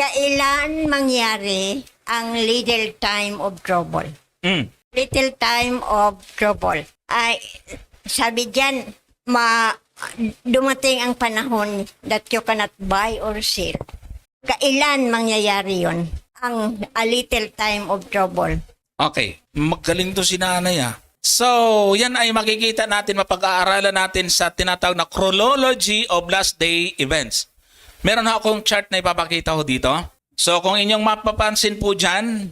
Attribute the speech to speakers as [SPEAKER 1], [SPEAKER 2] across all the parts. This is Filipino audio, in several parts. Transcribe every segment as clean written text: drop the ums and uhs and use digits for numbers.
[SPEAKER 1] Kailan mangyari ang little time of trouble? Little time of trouble. Ay, sabi diyan, dumating ang panahon that you cannot buy or sell. Kailan mangyayari yon? Ang a little time of trouble.
[SPEAKER 2] Okay, magaling to si nanay ah. So, yan ay makikita natin, mapag-aaralan natin sa tinatawag na chronology of last day events. Meron akong chart na ipapakita ko dito. So, kung inyong mapapansin po dyan,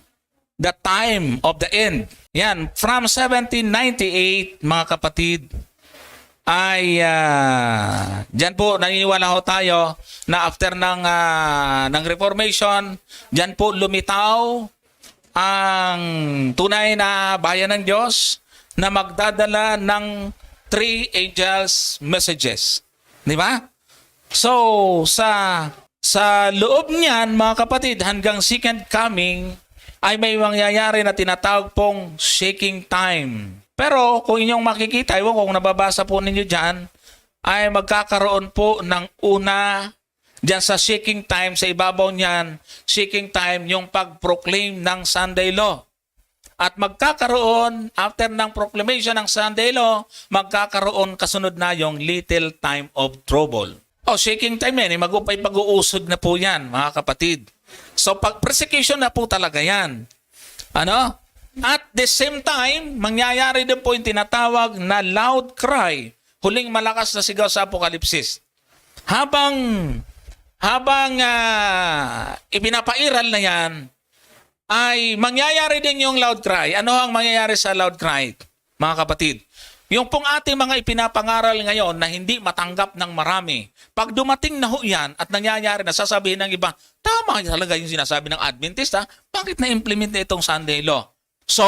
[SPEAKER 2] the time of the end. Yan, from 1798, mga kapatid, ay dyan po naniniwala ho tayo na after ng Reformation, dyan po lumitaw ang tunay na bayan ng Diyos na magdadala ng 3 angels messages. Di ba? So, sa loob niyan, mga kapatid, hanggang second coming, ay may mangyayari na tinatawag pong shaking time. Pero kung inyong makikita, ewan kung nababasa po ninyo dyan, ay magkakaroon po ng una dyan sa shaking time, sa ibabaw niyan, shaking time, yung pag-proclaim ng Sunday Law. At magkakaroon, after ng proclamation ng Sunday Law, magkakaroon kasunod na yung little time of trouble. Shaking time yan, pag-uusog na po yan, mga kapatid. So, persecution na po talaga yan. Ano? At the same time, mangyayari din po yung tinatawag na loud cry, huling malakas na sigaw sa Apokalipsis. Habang ipinapairal na yan, ay mangyayari din yung loud cry. Ano ang mangyayari sa loud cry, mga kapatid? Yung pong ating mga ipinapangaral ngayon na hindi matanggap ng marami, pag dumating na ho yan at nangyayari na, sasabihin ng iba, tama talaga yung sinasabi ng Adventist, bakit na-implement na itong Sunday Law? So,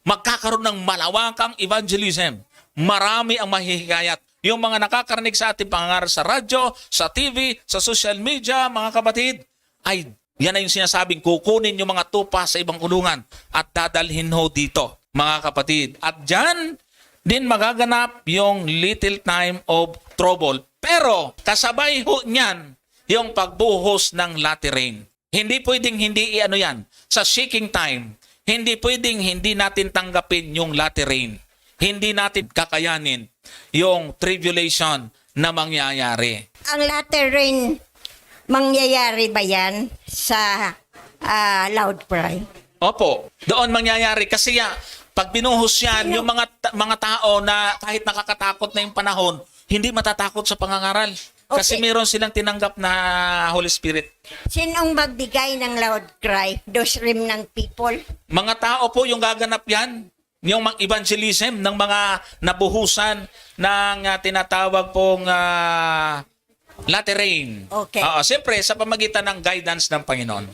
[SPEAKER 2] magkakaroon ng malawakang evangelism. Marami ang mahihikayat. Yung mga nakakarinig sa ating pangangaral sa radyo, sa TV, sa social media, mga kapatid, ay yan na yung sinasabing kukunin yung mga tupa sa ibang kulungan at dadalhin ho dito, mga kapatid. At dyan din magaganap yung little time of trouble. Pero kasabay ho niyan yung pagbuhos ng latter rain. Hindi pwedeng hindi yan. Sa shaking time, hindi pwedeng hindi natin tanggapin yung latter rain. Hindi natin kakayanin yung tribulation na mangyayari.
[SPEAKER 1] Ang latter rain, mangyayari ba yan sa loud cry?
[SPEAKER 2] Opo, doon mangyayari kasi pag binuhos yan, yung mga tao na kahit nakakatakot na yung panahon, hindi matatakot sa pangangaral. Kasi meron silang tinanggap na Holy Spirit.
[SPEAKER 1] Sinong magbigay ng loud cry? Those remnant people?
[SPEAKER 2] Mga tao po yung gaganap yan. Yung evangelism ng mga nabuhusan ng tinatawag pong latter rain.
[SPEAKER 1] Okay.
[SPEAKER 2] Siyempre, sa pamagitan ng guidance ng Panginoon.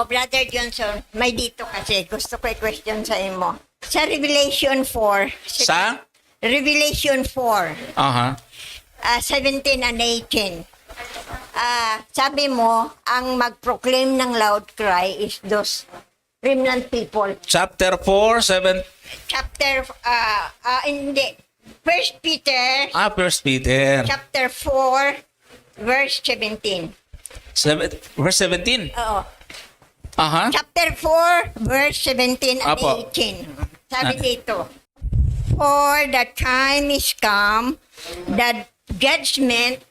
[SPEAKER 1] Brother Johnson, may dito kasi gusto ko i-question sa imo. Sa Revelation 4.
[SPEAKER 2] Sa?
[SPEAKER 1] Revelation 4. 17 and 18. Sabi mo, ang mag-proclaim ng loud cry is those remnant people.
[SPEAKER 2] Chapter 4, 7.
[SPEAKER 1] Chapter, hindi. 1 Peter.
[SPEAKER 2] 1 Peter.
[SPEAKER 1] Chapter 4, verse 17.
[SPEAKER 2] Verse 17?
[SPEAKER 1] Oo. Chapter 4, verse 17 and
[SPEAKER 2] Apo.
[SPEAKER 1] 18. Sabi dito, for the time is come that judgment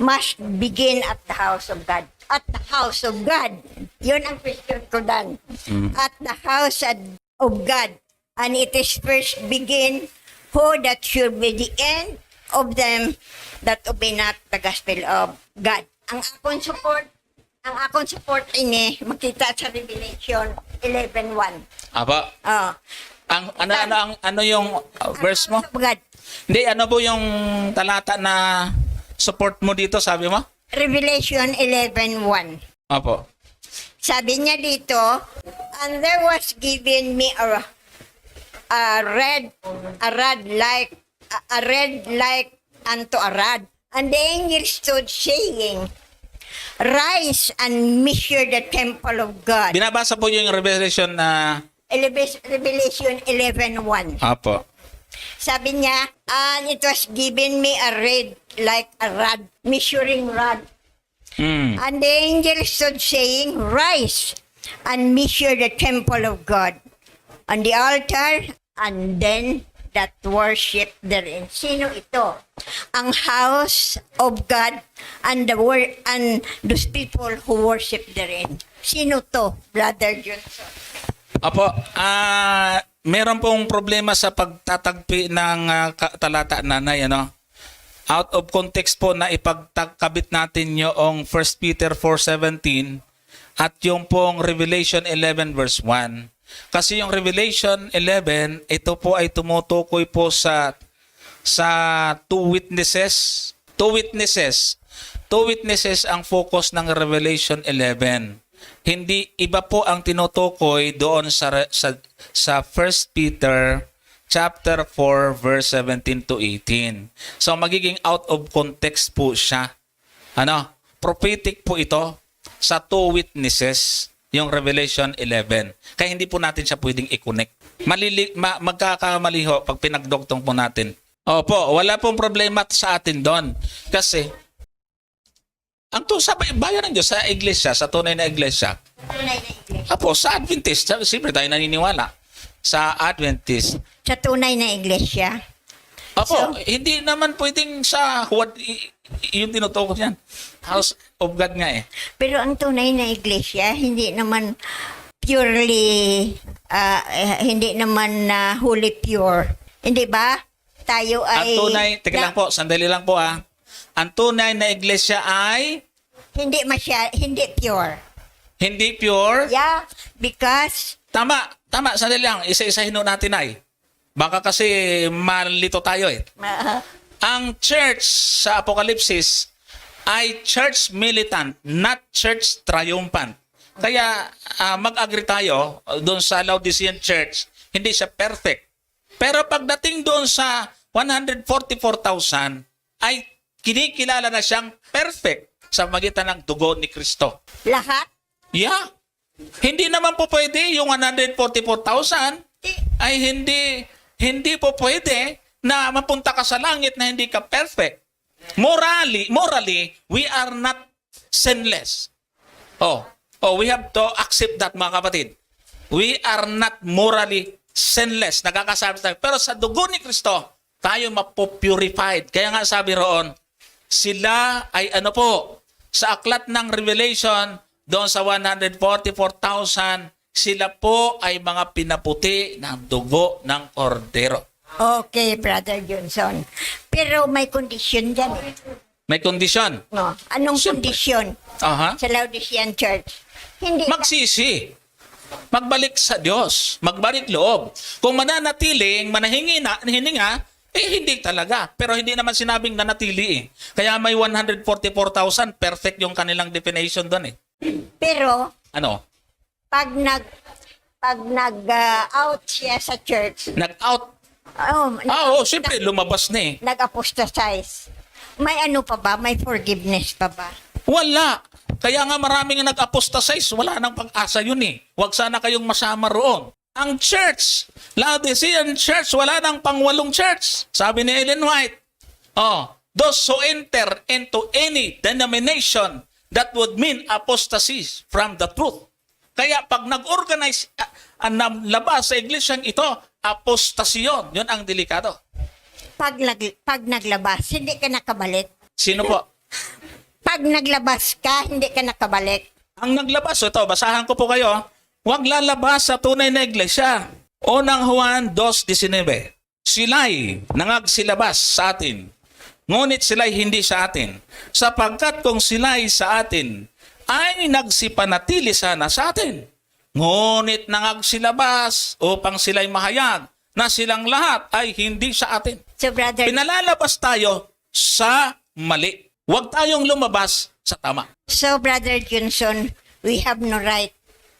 [SPEAKER 1] must begin at the house of God. At the house of God. Yun ang question ko dan. At the house of God. And it is first begin who that should be the end of them that obey not the gospel of God. Ang akong support ini makita sa Revelation 11:1.
[SPEAKER 2] Apa? Ano yung verse mo?
[SPEAKER 1] God.
[SPEAKER 2] Hindi, ano po yung talata na support mo dito, sabi mo?
[SPEAKER 1] Revelation 11:1.
[SPEAKER 2] Opo.
[SPEAKER 1] Sabi niya dito, and there was given me a red like unto a rod. And the angel stood saying, rise and measure the temple of God.
[SPEAKER 2] Binabasa po yung Revelation na...
[SPEAKER 1] Revelation 11:1.
[SPEAKER 2] Opo.
[SPEAKER 1] Sabi niya, and it was given me a red like a rod, measuring rod. And the angel stood saying, "Rise and measure the temple of God, and the altar, and then that worship therein." Sino ito? Ang house of God and those people who worship therein. Sino to, Brother Johnson?
[SPEAKER 2] Apo, meron pong problema sa pagtatagpi ng talata, nanay, ano? Out of context po na ipagkabit natin yung 1 Peter 4:17 at yung pong Revelation 11 verse 1. Kasi yung Revelation 11, ito po ay tumutukoy po sa two witnesses. Two witnesses ang focus ng Revelation 11. Hindi iba po ang tinutukoy doon sa 1 Peter chapter 4 verse 17 to 18. So magiging out of context po siya. Ano? Prophetic po ito sa two witnesses, yung Revelation 11. Kaya hindi po natin siya pwedeng i-connect. Magkakamali ho pag pinagdugtong po natin. Opo, wala pong problema sa atin doon. Kasi ang sa bayan ng Diyos, sa iglesia, sa tunay na iglesia.
[SPEAKER 1] Tunay na iglesia.
[SPEAKER 2] Apo, sa Adventist, siyempre tayo naniniwala sa Adventist.
[SPEAKER 1] Sa tunay na iglesia.
[SPEAKER 2] Opo, hindi naman pwedeng sa yung tinutukos yan. House of God nga eh.
[SPEAKER 1] Pero ang tunay na iglesia, hindi naman purely, hindi naman wholly pure. Hindi ba? Tayo
[SPEAKER 2] Ang
[SPEAKER 1] ay...
[SPEAKER 2] tunay, teka lang po, sandali lang po ah. Ang tunay na iglesia ay
[SPEAKER 1] hindi pure.
[SPEAKER 2] hindi pure.
[SPEAKER 1] Yeah, because...
[SPEAKER 2] Tama, sandali lang. Isa-isahin natin ay. Baka kasi malito tayo eh. Ang church sa Apokalipsis ay church militant, not church triumphant. Kaya mag-agree tayo doon sa Laodicean church, hindi siya perfect. Pero pagdating doon sa 144,000 ay kinikilala na siyang perfect sa magitan ng dugo ni Kristo.
[SPEAKER 1] Lahat?
[SPEAKER 2] Yeah. Hindi naman po pwede yung 144,000 ay hindi po pwede na mapunta ka sa langit na hindi ka perfect. Morally, we are not sinless. We have to accept that, mga kapatid. We are not morally sinless. Nagkakasabi tayo. Pero sa dugo ni Kristo, tayo mapopurified. Kaya nga sabi roon, sila ay sa aklat ng Revelation, doon sa 144,000, sila po ay mga pinaputi ng dugo ng kordero.
[SPEAKER 1] Okay, Brother Johnson. Pero may condition dyan eh.
[SPEAKER 2] May kondisyon.
[SPEAKER 1] No. Anong
[SPEAKER 2] Siyempre.
[SPEAKER 1] condition
[SPEAKER 2] Aha.
[SPEAKER 1] sa Laodicean Church? Hindi
[SPEAKER 2] Magsisi. Magbalik sa Diyos. Magbalik loob. Kung mananatiling, hininga, hindi talaga. Pero hindi naman sinabing nanatili eh. Kaya may 144,000, perfect yung kanilang definition doon eh.
[SPEAKER 1] Pero,
[SPEAKER 2] Ano?
[SPEAKER 1] pag nag-out siya sa church,
[SPEAKER 2] Nag-out. Siyempre, lumabas na eh.
[SPEAKER 1] nag-apostatize, may ano pa ba? May forgiveness pa ba?
[SPEAKER 2] Wala. Kaya nga maraming nag-apostatize. Wala nang pag-asa yun eh. Huwag sana kayong masama roon. Ang church, Laodicean church, wala nang pangwalong church. Sabi ni Ellen White, those who enter into any denomination, that would mean apostasy from the truth. Kaya pag nag-organize, labas sa iglesyang ito, apostasyon. Yun ang delikado.
[SPEAKER 1] Pag naglabas, hindi ka nakabalik.
[SPEAKER 2] Sino po?
[SPEAKER 1] Pag naglabas ka, hindi ka nakabalik.
[SPEAKER 2] Ang naglabas, ito, basahan ko po kayo. Huwag lalabas sa tunay na iglesia. Unang Juan 2:19. Sila'y nangagsilabas sa atin, ngunit sila'y hindi sa atin. Sapagkat kung sila'y sa atin, ay nagsipanatili sana sa atin. Ngunit nangagsilabas upang sila'y mahayag na silang lahat ay hindi sa atin.
[SPEAKER 1] So, Brother,
[SPEAKER 2] Pinalalabas tayo sa mali. Huwag tayong lumabas sa tama.
[SPEAKER 1] So, Brother Johnson, we have no right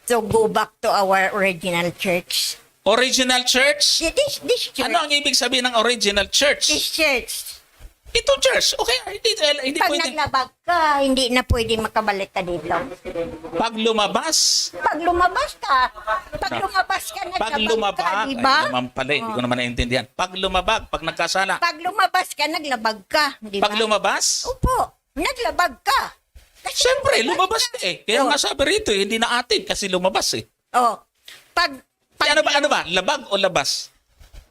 [SPEAKER 1] to go back to our original church.
[SPEAKER 2] Original church?
[SPEAKER 1] This church.
[SPEAKER 2] Ano ang ibig sabihin ng original church?
[SPEAKER 1] This church.
[SPEAKER 2] Ito church. Okay, hindi
[SPEAKER 1] Pag
[SPEAKER 2] pwede.
[SPEAKER 1] naglabag ka, hindi na pwede makabalik ka dito.
[SPEAKER 2] Pag lumabas,
[SPEAKER 1] Pag lumabas ka, naglabag ka, di ba?
[SPEAKER 2] ay naman pala, hindi ko naman naintindihan. Pag lumabag, pag nagkasala.
[SPEAKER 1] Pag lumabas ka, naglabag ka, di ba?
[SPEAKER 2] Pag lumabas,
[SPEAKER 1] Opo, naglabag ka.
[SPEAKER 2] Siyempre, lumabas na eh. Kaya nga sabi rito, hindi na atin kasi lumabas eh.
[SPEAKER 1] Oh, pag,
[SPEAKER 2] Ano ba? Labag o labas?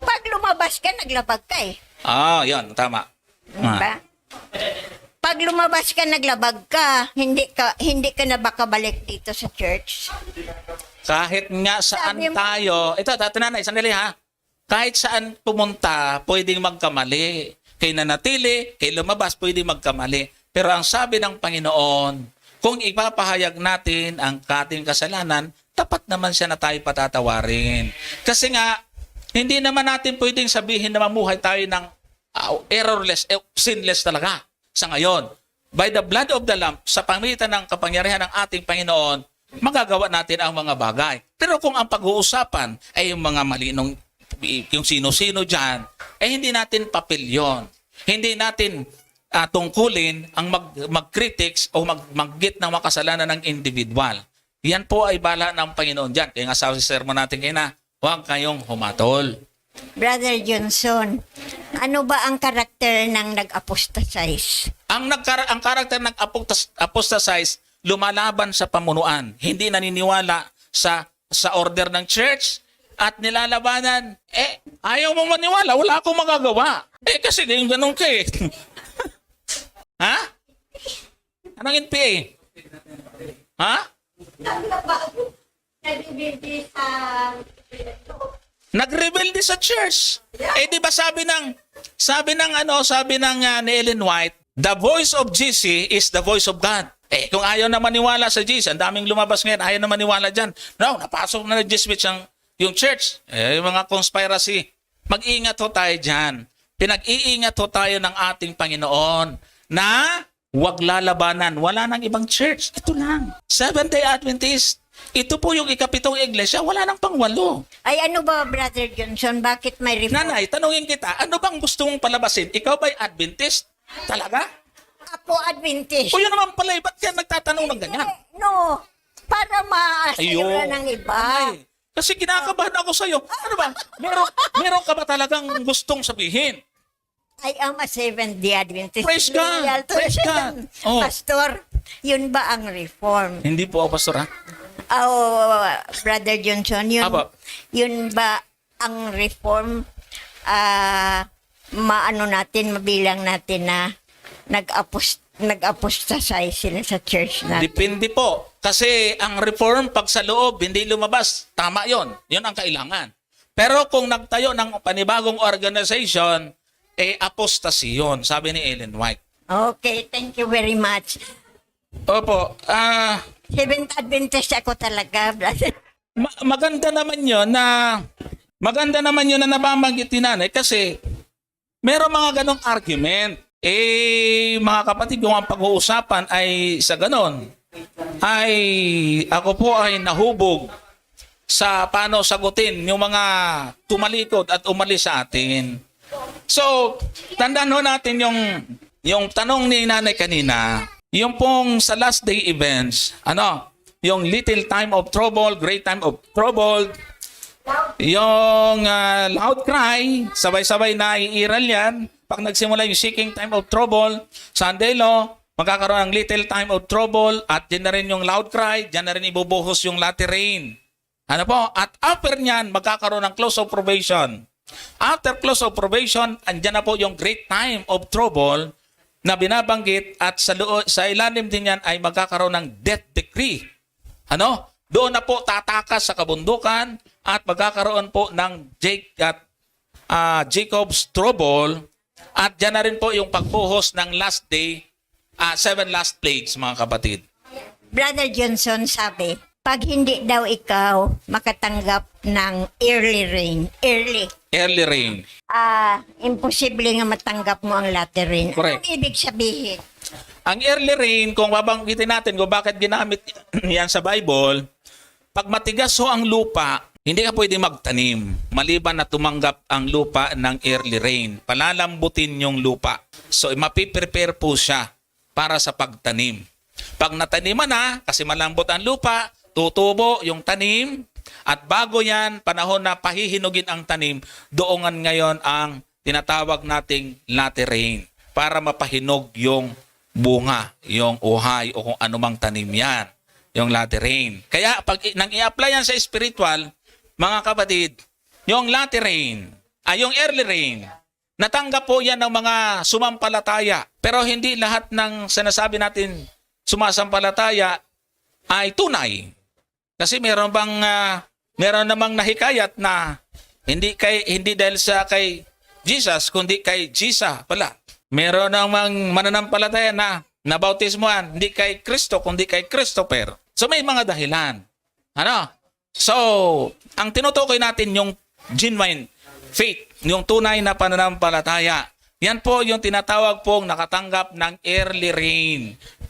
[SPEAKER 1] pag lumabas ka, naglabag ka eh.
[SPEAKER 2] Yan, tama.
[SPEAKER 1] Diba? Pag lumabas ka, naglabag ka, hindi ka na baka balik dito sa church.
[SPEAKER 2] Kahit nga saan
[SPEAKER 1] Sabi mo-
[SPEAKER 2] tayo, ito, tatananay, sandali ha. Kahit saan pumunta, pwedeng magkamali. Kay nanatili, kay lumabas, pwedeng magkamali. Pero ang sabi ng Panginoon, kung ipapahayag natin ang ating kasalanan, tapat naman siya na tayo patatawarin. Kasi nga, hindi naman natin pwedeng sabihin na mamuhay tayo ng errorless, sinless talaga sa ngayon. By the blood of the Lamb, sa pamitan ng kapangyarihan ng ating Panginoon, magagawa natin ang mga bagay. Pero kung ang pag-uusapan ay yung mga malinong, yung sino-sino dyan, hindi natin papel yun. Hindi natin tungkulin ang mag-critics o mag-git ng makasalanan ng individual. Yan po ay bala ng Panginoon dyan. Kaya nga sa sermon natin kayo na, huwag kayong humatol.
[SPEAKER 1] Brother Johnson, ano ba ang karakter ng nag-apostatize?
[SPEAKER 2] Ang karakter ng apostatize, lumalaban sa pamunuan. Hindi naniniwala sa order ng church at nilalabanan. Ayaw mong maniwala, wala akong magagawa. Kasi ganun ka eh. Ha? Anong NPA? Ha? Nagrebelde sa church. Di ba sabi ng ni Ellen White, the voice of GC is the voice of God. Kung ayaw na maniwala sa GC, ang daming lumabas ngayon, ayaw na maniwala dyan. No, napasok na nag-dismiss yung church. Yung mga conspiracy. Mag-ingat ho tayo dyan. Pinag-iingat ho tayo ng ating Panginoon na huwag lalabanan. Wala nang ibang church. Ito lang. Seventh-day Adventist. Ito po yung ikapitong iglesia. Wala nang pangwalo.
[SPEAKER 1] Ay ano ba, Brother Johnson, bakit may reform?
[SPEAKER 2] Nanay, tanungin kita, ano bang gusto mong palabasin? Ikaw ba'y Adventist? Talaga?
[SPEAKER 1] Ako Adventist.
[SPEAKER 2] O yun naman pala, ba't ka nagtatanong ng ganyan?
[SPEAKER 1] No, para ma-assure ng iba.
[SPEAKER 2] Ay, kasi kinakabahan ako sa'yo. Ano ba? Meron ka ba talagang gustong sabihin?
[SPEAKER 1] I am a Seventh-day Adventist.
[SPEAKER 2] Praise God!
[SPEAKER 1] Loyal to
[SPEAKER 2] Praise
[SPEAKER 1] the-
[SPEAKER 2] God! Oh.
[SPEAKER 1] Pastor, yun ba ang reform?
[SPEAKER 2] Hindi po ako, pastor, ha?
[SPEAKER 1] Brother Johnson,
[SPEAKER 2] Apo.
[SPEAKER 1] yun ba ang reform? Mabilang natin na nag-apostatize sila sa church natin.
[SPEAKER 2] Depende po. Kasi ang reform, pag sa loob, hindi lumabas. Tama yon. Yun ang kailangan. Pero kung nagtayo ng panibagong organization, apostasy yun, sabi ni Ellen White.
[SPEAKER 1] Okay, thank you very much.
[SPEAKER 2] Opo.
[SPEAKER 1] Seventh Adventist ako talaga, brother.
[SPEAKER 2] Maganda naman yun na nababanggit ni nanay kasi meron mga ganong argument. Mga kapatid, kung ang pag-uusapan ay sa ganon, ay ako po ay nahubog sa paano sagutin yung mga tumalikod at umalis sa atin. So, tandaan ho natin yung tanong ni nanay kanina, yung pong sa last day events, yung little time of trouble, great time of trouble, yung loud cry, sabay-sabay na iiral yan. Pag nagsimula yung seeking time of trouble, Sunday law, magkakaroon ng little time of trouble, at dyan na rin yung loud cry, dyan na rin ibubuhos yung latter rain. Ano po? At after nyan, magkakaroon ng close of probation. After close of probation, andyan na po yung great time of trouble na binabanggit, at sa ilalim din yan ay magkakaroon ng death decree. Doon na po tatakas sa kabundukan at magkakaroon po ng Jacob's trouble, at dyan na rin po yung pagbuhos ng last day, 7 last plagues, mga kapatid.
[SPEAKER 1] Brother Johnson sabi, pag hindi daw ikaw makatanggap ng early rain,
[SPEAKER 2] Early rain.
[SPEAKER 1] imposible nga matanggap mo ang latter rain.
[SPEAKER 2] Correct.
[SPEAKER 1] Anong ibig sabihin?
[SPEAKER 2] Ang early rain, kung babanggitin natin kung bakit ginamit yan sa Bible, pag matigas ho ang lupa, hindi ka pwede magtanim. Maliban na tumanggap ang lupa ng early rain. Palalambutin yung lupa. So, mapiprepare po siya para sa pagtanim. Pag nataniman na, kasi malambot ang lupa, tutubo yung tanim, at bago yan, panahon na pahihinugin ang tanim, doongan ngayon ang tinatawag nating latter rain para mapahinog yung bunga, yung uhay o kung anumang tanim yan, yung latter rain. Kaya pag nang i-apply yan sa spiritual, mga kapatid, yung latter rain, yung early rain, natanggap po yan ng mga sumampalataya. Pero hindi lahat ng sinasabi natin sumasampalataya ay tunay. Kasi meron namang nahikayat na hindi dahil sa kay Jesus kundi kay Jesus pala. Meron namang mananampalataya na nabautismuhan hindi kay Kristo kundi kay Christopher. So may mga dahilan. So, ang tinutukoy natin yung genuine faith, yung tunay na pananampalataya. Yan po yung tinatawag pong nakatanggap ng early rain.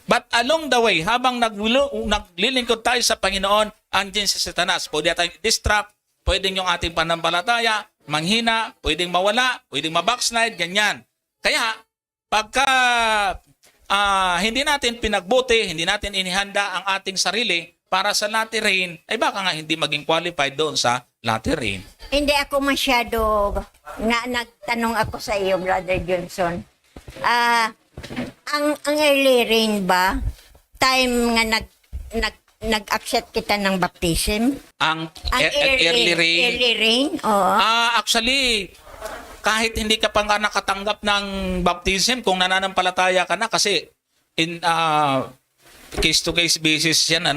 [SPEAKER 2] But along the way, habang naglilingkod tayo sa Panginoon, andyan si Satanas. Pwede tayong distract, pwedeng yung ating pananampalataya, manghina, pwedeng mawala, pwedeng mabackslide, ganyan. Kaya, pagka hindi natin pinagbuti, hindi natin inihanda ang ating sarili para sa latter rain, ay baka nga hindi maging qualified doon sa latter rain.
[SPEAKER 1] Hindi ako masyado nagtanong ako sa iyo, Brother Johnson. Ang early rain ba, time nga nag-accept kita ng baptism?
[SPEAKER 2] Ang early rain?
[SPEAKER 1] Early rain, oo.
[SPEAKER 2] Actually, kahit hindi ka pa nga nakatanggap ng baptism, kung nananampalataya ka na, kasi in case-to-case basis yan,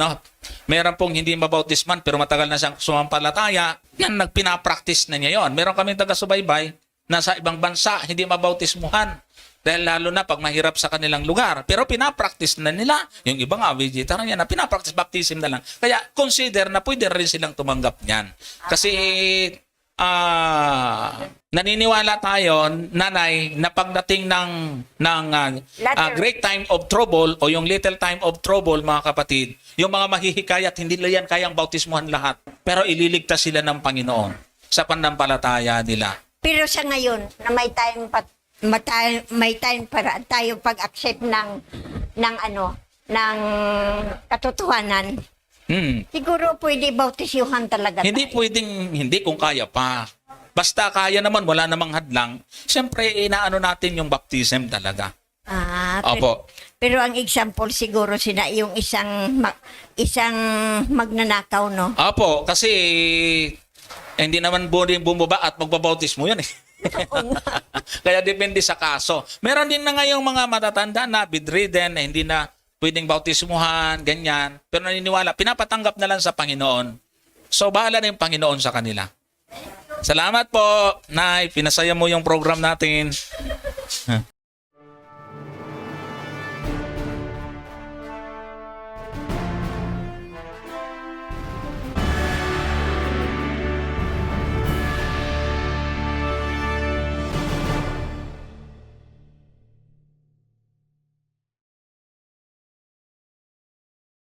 [SPEAKER 2] meron pong hindi mabautisman pero matagal na siyang sumampalataya, yan, nagpinapractice na niya yon. Meron kaming taga-subaybay na sa ibang bansa, hindi mabautismuhan. Dahil lalo na pag mahirap sa kanilang lugar. Pero pinapractice na nila. Yung iba nga, vegetarian na pinapractice baptism na lang. Kaya consider na pwede rin silang tumanggap niyan. Kasi naniniwala tayo, nanay, na pagdating ng great time of trouble o yung little time of trouble, mga kapatid, yung mga mahihikayat, hindi nila yan kayang bautismuhan lahat. Pero ililigtas sila ng Panginoon sa pananampalataya nila.
[SPEAKER 1] Pero sa ngayon, na may time para tayo pag-accept ng katotohanan. Siguro pwede bautisyuhan talaga
[SPEAKER 2] Hindi
[SPEAKER 1] tayo.
[SPEAKER 2] pwedeng hindi kung kaya pa. Basta kaya naman, wala namang hadlang. Siyempre, inaano natin yung baptism talaga. Opo.
[SPEAKER 1] Pero ang example siguro sina yung isang magnanakaw, no?
[SPEAKER 2] Opo, kasi hindi naman bumaba at magbabautismo yan eh. Kaya depende sa kaso. Meron din na ngayong mga matatanda na bedridden na hindi na pwedeng bautismuhan, ganyan. Pero naniniwala, pinapatanggap na lang sa Panginoon. So, bahala na yung Panginoon sa kanila. Salamat po, Nay. Pinasaya mo yung program natin.